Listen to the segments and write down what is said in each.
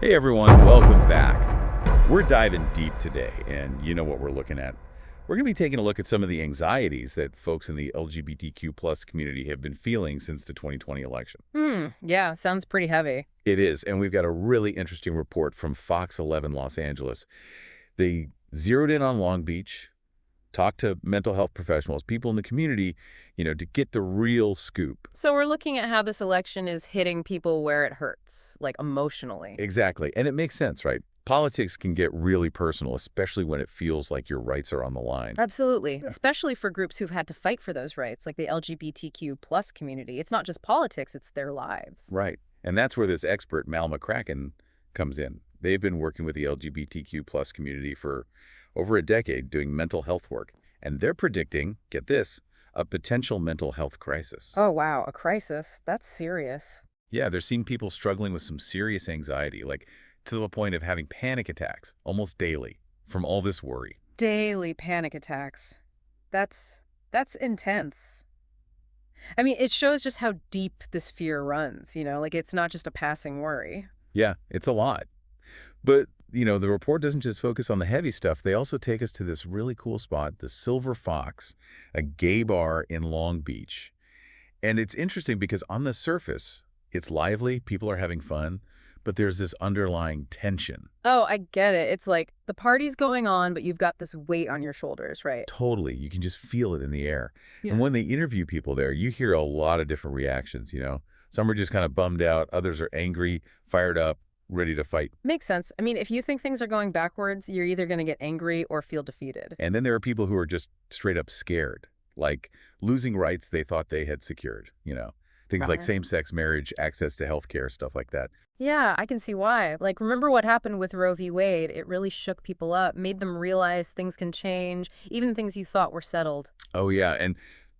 Hey everyone, welcome back. We're diving deep today, and you know what we're looking at. We're going to be taking a look at some of the anxieties that folks in the LGBTQ plus community have been feeling since the 2020 election. Yeah, sounds pretty heavy. It is, and we've got a really interesting report from Fox 11 Los Angeles. They zeroed in on Long Beach, talked to mental health professionals, people in the community, to get the real scoop. So we're looking at how this election is hitting people where it hurts, like emotionally. Exactly, and it makes sense, right? Politics can get really personal, especially when it feels like your rights are on the line. Absolutely, Yeah. especially for groups who've had to fight for those rights, like the LGBTQ plus community. It's not just politics, it's their lives. Right. And that's where this expert, Mal McCracken, comes in. They've been working with the LGBTQ plus community for over a decade doing mental health work. And they're predicting, get this, a potential mental health crisis. Oh, wow, a crisis. That's serious. Yeah, they're seeing people struggling with some serious anxiety, like to the point of having panic attacks almost daily from all this worry. Daily panic attacks. That's intense. I mean, it shows just how deep this fear runs, like it's not just a passing worry. Yeah, it's a lot. But, the report doesn't just focus on the heavy stuff. They also take us to this really cool spot, the Silver Fox, a gay bar in Long Beach. And it's interesting because on the surface, it's lively, people are having fun, but there's this underlying tension. Oh, I get it. It's like the party's going on, but you've got this weight on your shoulders, right? Totally. You can just feel it in the air. Yeah. And when they interview people there, you hear a lot of different reactions. Some are just kind of bummed out. Others are angry, fired up, ready to fight. Makes sense. I mean, if you think things are going backwards, you're either going to get angry or feel defeated. And then there are people who are just straight up scared, like losing rights they thought they had secured, things like Right. same-sex marriage, access to health care, stuff like that. Yeah, I can see why. Like, remember what happened with Roe v. Wade? It really shook people up, made them realize things can change, even things you thought were settled. Oh, yeah. And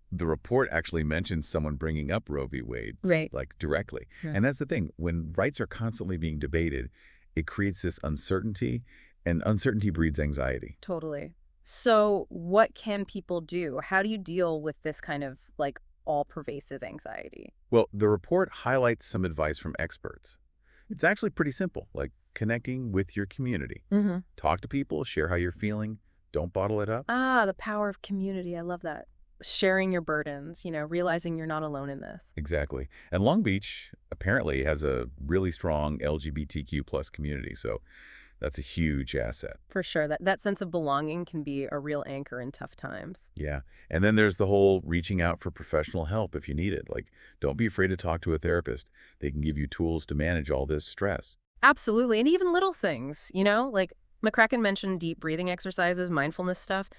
the report actually mentions someone bringing up Roe v. Wade, Right. like directly. Yeah. And that's the thing. When rights are constantly being debated, it creates this uncertainty, and uncertainty breeds anxiety. Totally. So what can people do? How do you deal with this kind of, like, all-pervasive anxiety? Well, the report highlights some advice from experts. It's actually pretty simple, like connecting with your community. Mm-hmm. Talk to people, share how you're feeling. Don't bottle it up. Ah, the power of community. I love that. Sharing your burdens, realizing you're not alone in this. Exactly. And Long Beach apparently has a really strong LGBTQ plus community, so that's a huge asset. For sure. That sense of belonging can be a real anchor in tough times. Yeah. And then there's the whole reaching out for professional help if you need it. Like, don't be afraid to talk to a therapist. They can give you tools to manage all this stress. Absolutely. And even little things, like McCracken mentioned deep breathing exercises, mindfulness stuff.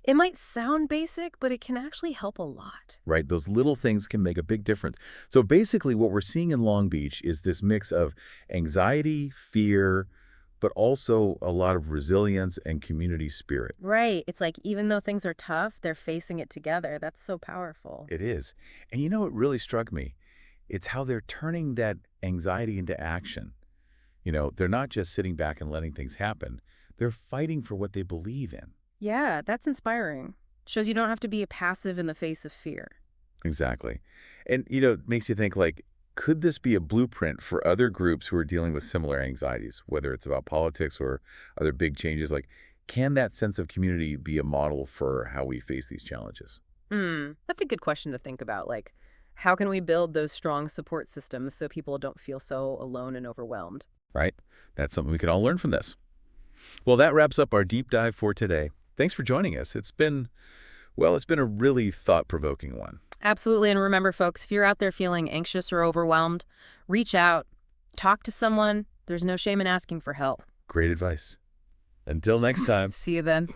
It might sound basic, but it can actually help a lot. Right? Those little things can make a big difference. So basically what we're seeing in Long Beach is this mix of anxiety, fear, but also a lot of resilience and community spirit. Right. It's like even though things are tough, they're facing it together. That's so powerful. It is. And what really struck me? It's how they're turning that anxiety into action. They're not just sitting back and letting things happen. They're fighting for what they believe in. Yeah, that's inspiring. Shows you don't have to be passive in the face of fear. Exactly. And, it makes you think, like, could this be a blueprint for other groups who are dealing with similar anxieties, whether it's about politics or other big changes? Like, can that sense of community be a model for how we face these challenges? That's a good question to think about. Like, how can we build those strong support systems so people don't feel so alone and overwhelmed? Right? That's something we can all learn from this. Well, that wraps up our deep dive for today. Thanks for joining us. It's been a really thought-provoking one. Absolutely. And remember, folks, if you're out there feeling anxious or overwhelmed, reach out, talk to someone. There's no shame in asking for help. Great advice. Until next time. See you then.